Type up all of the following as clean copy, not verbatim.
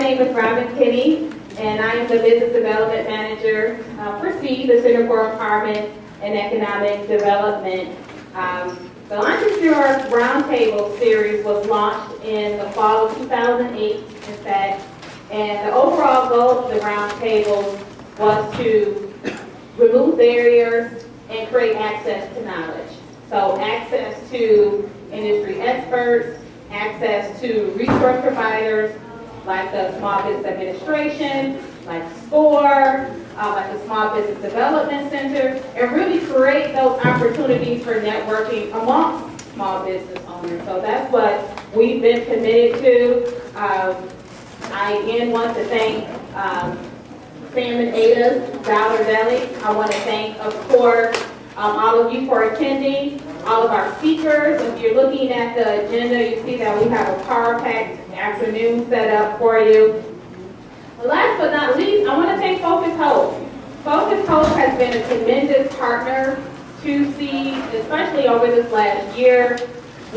name is Robin Kinney, and I am the Business Development Manager for CEED, the Center for Empowerment and Economic Development. The Entrepreneur Roundtable series was launched in the fall of 2008, in fact, and the overall goal of the Roundtable was to remove barriers and create access to knowledge. So access to industry experts, access to resource providers like the Small Business Administration, like SCORE, like the Small Business Development Center, and really create those opportunities for networking amongst small business owners. So that's what we've been committed to. I again want to thank Sam and Ada's Dollar Deli. I want to thank, of course, all of you for attending, all of our speakers. If you're looking at the agenda, you see that we have a power-packed afternoon set up for you. Last but not least, I want to thank Focus Hope. Focus Hope has been a tremendous partner to CEED, especially over this last year.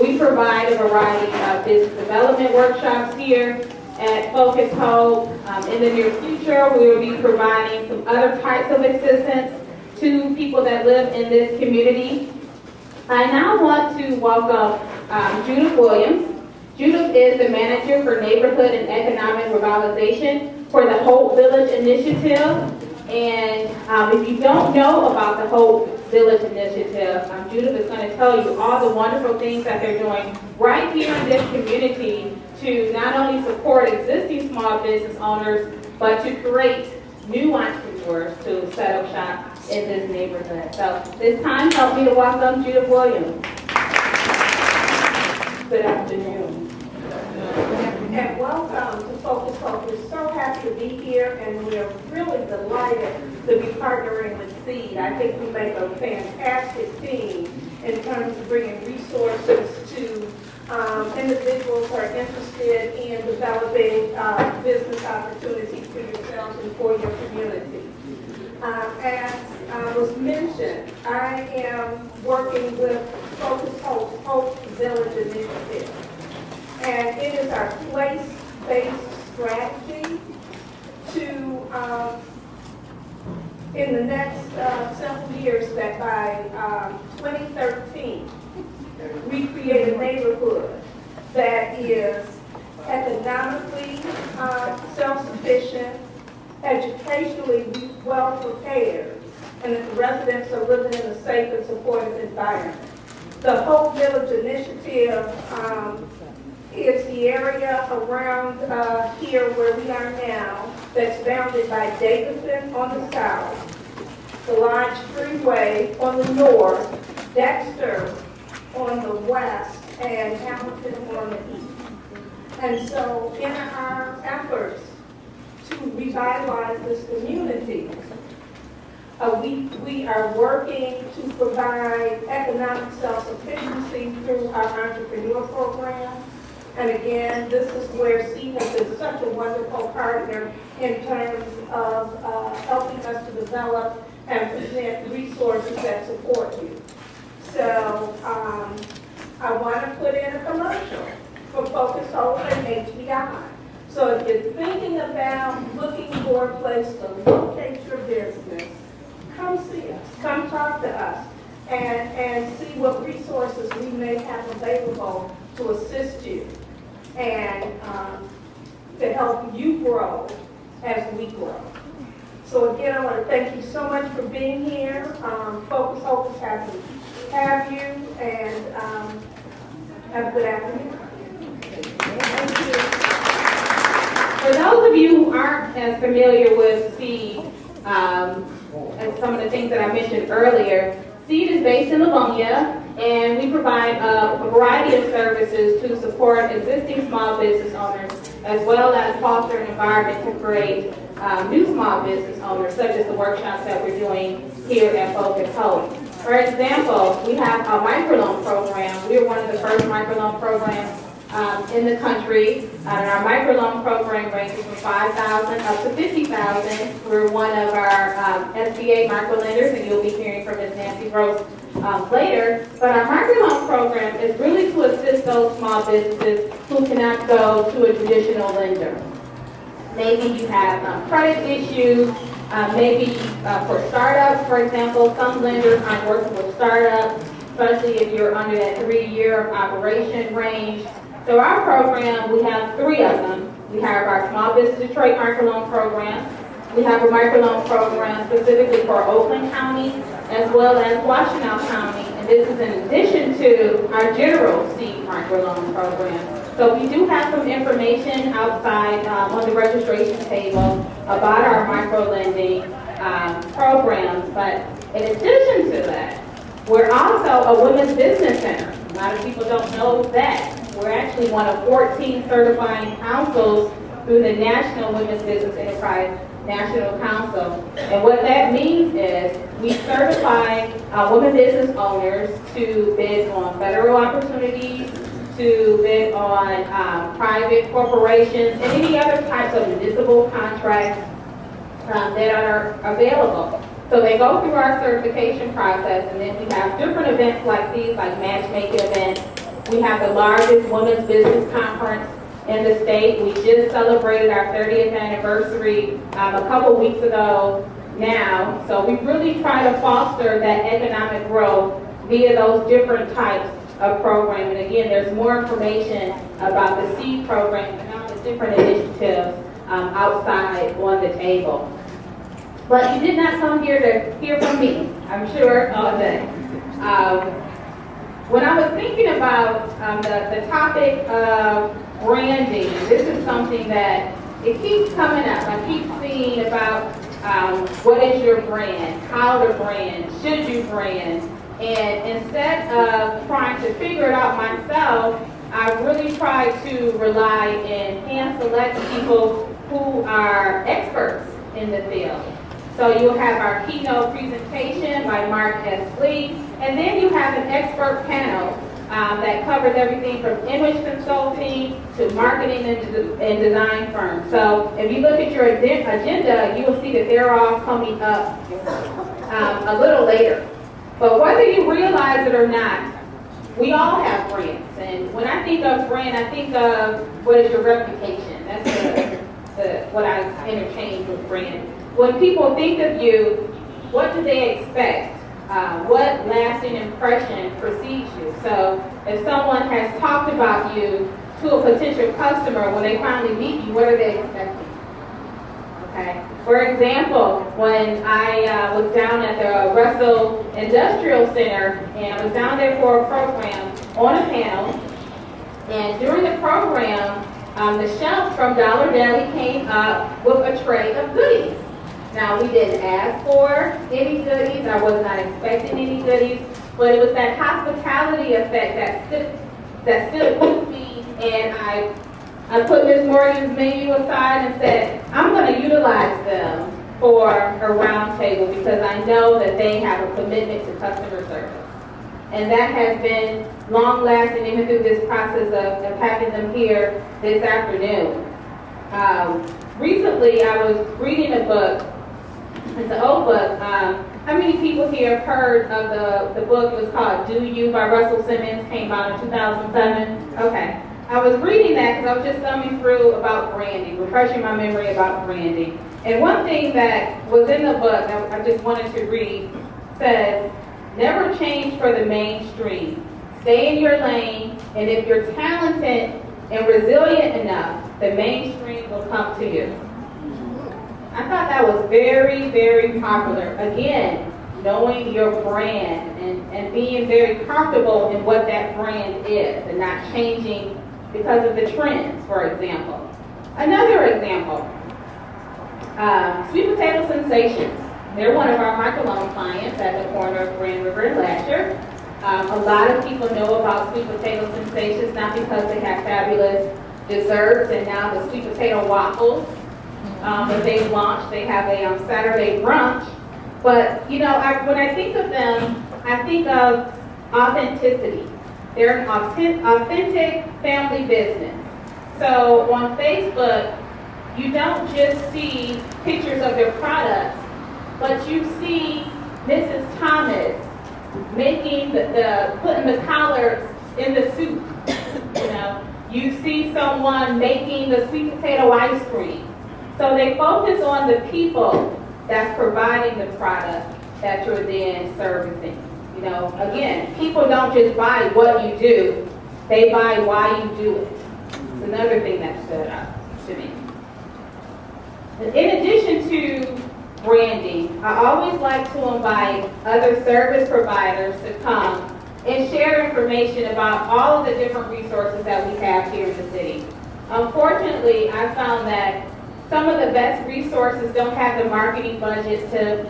We provide a variety of business development workshops here at Focus Hope. In the near future, we will be providing some other types of assistance to people that live in this community. I now want to welcome Judith Williams. Judith is the Manager for Neighborhood and Economic Revitalization for the Hope Village Initiative. And if you don't know about the Hope Village Initiative, Judith is going to tell you all the wonderful things that they're doing right here in this community to not only support existing small business owners, but to create new entrepreneurs to set up shop in this neighborhood. So this time, help me to welcome Judith Williams. Good afternoon. And welcome to Focus Hope. We're so happy to be here, and we're really delighted to be partnering with CEED. I think we make a fantastic team in terms of bringing resources to individuals who are interested in developing business opportunities for yourselves and for your community. As was mentioned, I am working with Focus Hope's Hope Village Initiative. And it is our place-based strategy to, in the next several years, that by 2013, we create a neighborhood that is economically self-sufficient, educationally well-prepared, and that the residents are living in a safe and supportive environment. The Hope Village Initiative is the area around here where we are now that's bounded by Davidson on the south, the Lodge Freeway on the north, Dexter on the west, and Hamilton on the east. And so in our efforts to revitalize this community, we are working to provide economic self-sufficiency through our entrepreneur program. And again, this is where CEED has been such a wonderful partner in terms of helping us to develop and present resources that support you. So I want to put in a commercial for Focus Hope and HBI. So if you're thinking about looking for a place to locate your business, come see us, come talk to us, and see what resources we may have available to assist you and to help you grow as we grow. So again, I want to thank you so much for being here. Focus Hope is happy to have you, and have a good afternoon. Thank you. For those of you who aren't as familiar with CEED, and some of the things that I mentioned earlier, CEED is based in Livonia, and we provide a variety of services to support existing small business owners, as well as foster an environment to create new small business owners, such as the workshops that we're doing here at Focus Hope. For example, we have a microloan program. We're one of the first microloan programs in the country. And our microloan program ranges from $5,000 up to $50,000. We're one of our SBA microlenders, and you'll be hearing from Ms. Nancy Rose later. But our microloan program is really to assist those small businesses who cannot go to a traditional lender. Maybe you have credit issues. Maybe for startups, for example, some lenders aren't working with startups, especially if you're under that 3-year operation range. So our program, we have 3 of them. We have our Small Business Detroit Microloan Program. We have a microloan program specifically for Oakland County as well as Washtenaw County. And this is in addition to our general CEED microloan program. So we do have some information outside on the registration table about our microlending programs. But in addition to that, we're also a women's business center. A lot of people don't know that. We're actually one of 14 certifying councils through the National Women's Business Enterprise National Council. And what that means is we certify women business owners to bid on federal opportunities, to bid on private corporations, and any other types of municipal contracts that are available. So they go through our certification process, and then we have different events like these, like matchmaking events. We have the largest women's business conference in the state. We just celebrated our 30th anniversary a couple weeks ago now. So we really try to foster that economic growth via those different types of programs. And again, there's more information about the CEED program and all the different initiatives outside on the table. But you did not come here to hear from me, I'm sure, all day. When I was thinking about the topic of branding, this is something that it keeps coming up. I keep seeing about what is your brand, how to brand, should you brand. And instead of trying to figure it out myself, I've really tried to rely and hand select people who are experts in the field. So you'll have our keynote presentation by Mark S. Lee, and then you have an expert panel that covers everything from image consulting to marketing and design firms. So if you look at your agenda, you will see that they're all coming up a little later. But whether you realize it or not, we all have brands. And when I think of brand, I think of what is your reputation. That's what I interchange with brand. When people think of you, what do they expect? What lasting impression precedes you? So if someone has talked about you to a potential customer, when they finally meet you, what are they expecting? Okay. For example, when I was down at the Russell Industrial Center, and I was down there for a program on a panel, and during the program, the chef from Dollar Deli came up with a tray of goodies. Now, we didn't ask for any goodies. I was not expecting any goodies, but it was that hospitality effect that stood with me, and I put Ms. Morgan's menu aside and said, I'm going to utilize them for a roundtable because I know that they have a commitment to customer service. And that has been long-lasting even through this process of having them here this afternoon. Recently, I was reading a book. It's an old book. How many people here have heard of the book? It was called Do You by Russell Simmons, came out in 2007. Okay. I was reading that because I was just thumbing through about branding, refreshing my memory about branding. And one thing that was in the book that I just wanted to read says, never change for the mainstream. Stay in your lane, and if you're talented and resilient enough, the mainstream will come to you. I thought that was very, very popular. Again, knowing your brand and being very comfortable in what that brand is and not changing because of the trends, for example. Another example, Sweet Potato Sensations. They're one of our microloan clients at the corner of Grand River and Lasher. A lot of people know about Sweet Potato Sensations, not because they have fabulous desserts and now the sweet potato waffles that they've launched. They have a Saturday brunch. But, you know, when I think of them, I think of authenticity. They're an authentic family business. So on Facebook, you don't just see pictures of their products, but you see Mrs. Thomas making putting the collards in the soup. You know, you see someone making the sweet potato ice cream. they focus on the people that's providing the product that you're then servicing. You know, again, people don't just buy what you do, they buy why you do it. It's another thing that stood out to me. In addition to branding, I always like to invite other service providers to come and share information about all of the different resources that we have here in the city. Unfortunately, I found that some of the best resources don't have the marketing budgets to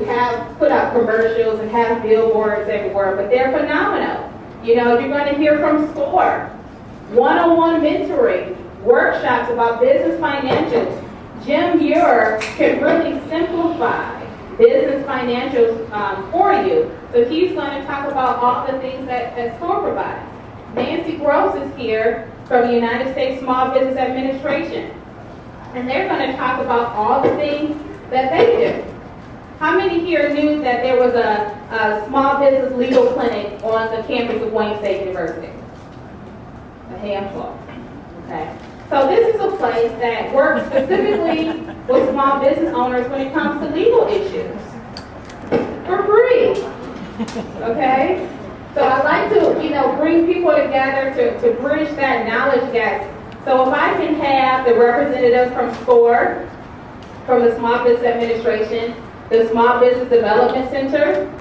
have put out commercials and have billboards everywhere, but they're phenomenal. You know, you're going to hear from SCORE, one-on-one mentoring, workshops about business financials. Jim Muir can really simplify business financials for you. So he's going to talk about all the things that SCORE provides. Nancy Gross is here from the United States Small Business Administration. And they're going to talk about all the things that they do. How many here knew that there was a small business legal clinic on the campus of Wayne State University? A handful. Okay. So this is a place that works specifically with small business owners when it comes to legal issues. For free. Okay? So I like to, bring people together to bridge that knowledge gap. So if I can have the representatives from SCORE, from the Small Business Administration, the Small Business Development Center,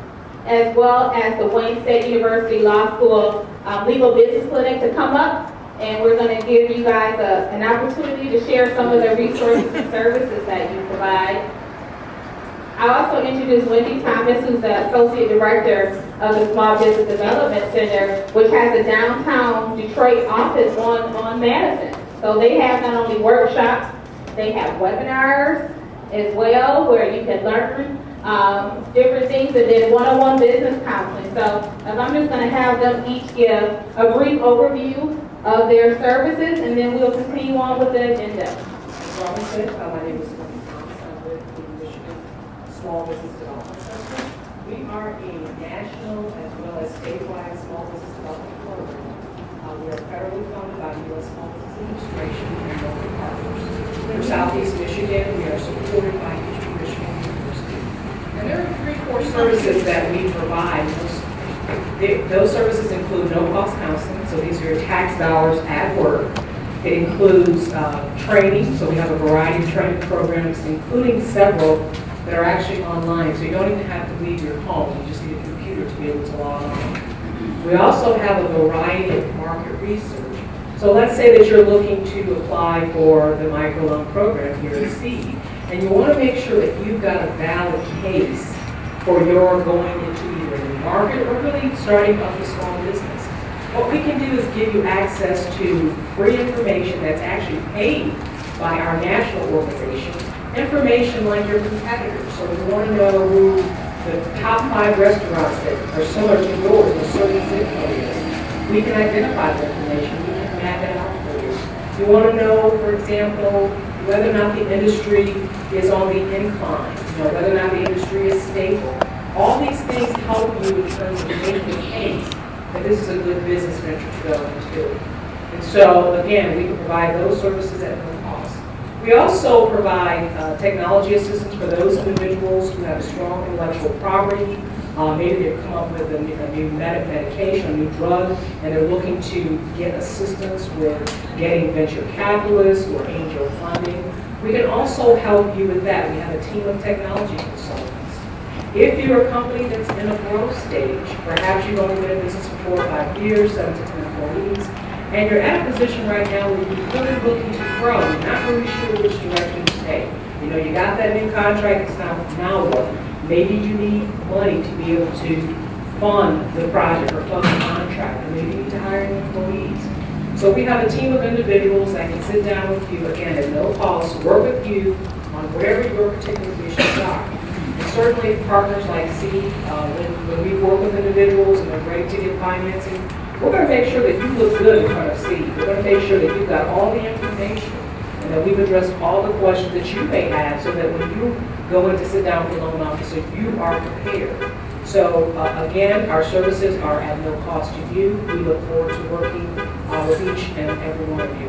as well as the Wayne State University Law School Legal Business Clinic to come up, and we're going to give you guys an opportunity to share some of the resources and services that you provide. I also introduced Wendy Thomas, who's the Associate Director of the Small Business Development Center, which has a downtown Detroit office on Madison. So they have not only workshops, they have webinars as well, where you can learn different things, and then one-on-one business counseling. So I'm just going to have them each give a brief overview of their services, and then we'll continue on with the agenda. My name is Wendy Thomas. I'm with the Michigan Small Business Development Center. We are a national as well as statewide small business development program. We are federally funded by the U.S. Small Business Administration and local partners. In Southeast Michigan, we are supported by Eastern Michigan University. And there are 3 core services that we provide. Those services include no-cost counseling, so these are your tax dollars at work. It includes training, so we have a variety of training programs, including several that are actually online, so you don't even have to leave your home. You just need a computer to be able to log on. We also have a variety of market research. So let's say that you're looking to apply for the microloan program here at CEED, and you want to make sure that you've got a valid case for your going into either a new market or really starting up a small business. What we can do is give you access to free information that's actually paid by our national organization, information like your competitors. So we want to know who the top 5 restaurants that are similar to yours in a certain zip code. We can identify the information. We can map it out for you. You want to know, for example, whether or not the industry is on the incline, whether or not the industry is stable. All these things help you in terms of making the case that this is a good business venture to go into. And so, again, we can provide those services at no cost. We also provide technology assistance for those individuals who have a strong intellectual property. Maybe they've come up with a new medication, a new drug, and they're looking to get assistance with getting venture capitalists or angel funding. We can also help you with that. We have a team of technology consultants. If you're a company that's in a growth stage, perhaps you've only been in business for 4 or 5 years, 7 to 10 employees, and you're at a position right now where you're really looking to grow, you're not really sure which direction to take. You got that new contract, it's now what? Maybe you need money to be able to fund the project or fund the contract, or maybe you need to hire employees. So we have a team of individuals that can sit down with you, again, at no cost, work with you on wherever your particular issues are. And certainly partners like CEED, when we work with individuals and they're ready to get financing, we're going to make sure that you look good in front of CEED. We're going to make sure that you've got all the information and that we've addressed all the questions that you may have so that when you go in to sit down with the loan officer, you are prepared. So again, our services are at no cost to you. We look forward to working with each and every one of you.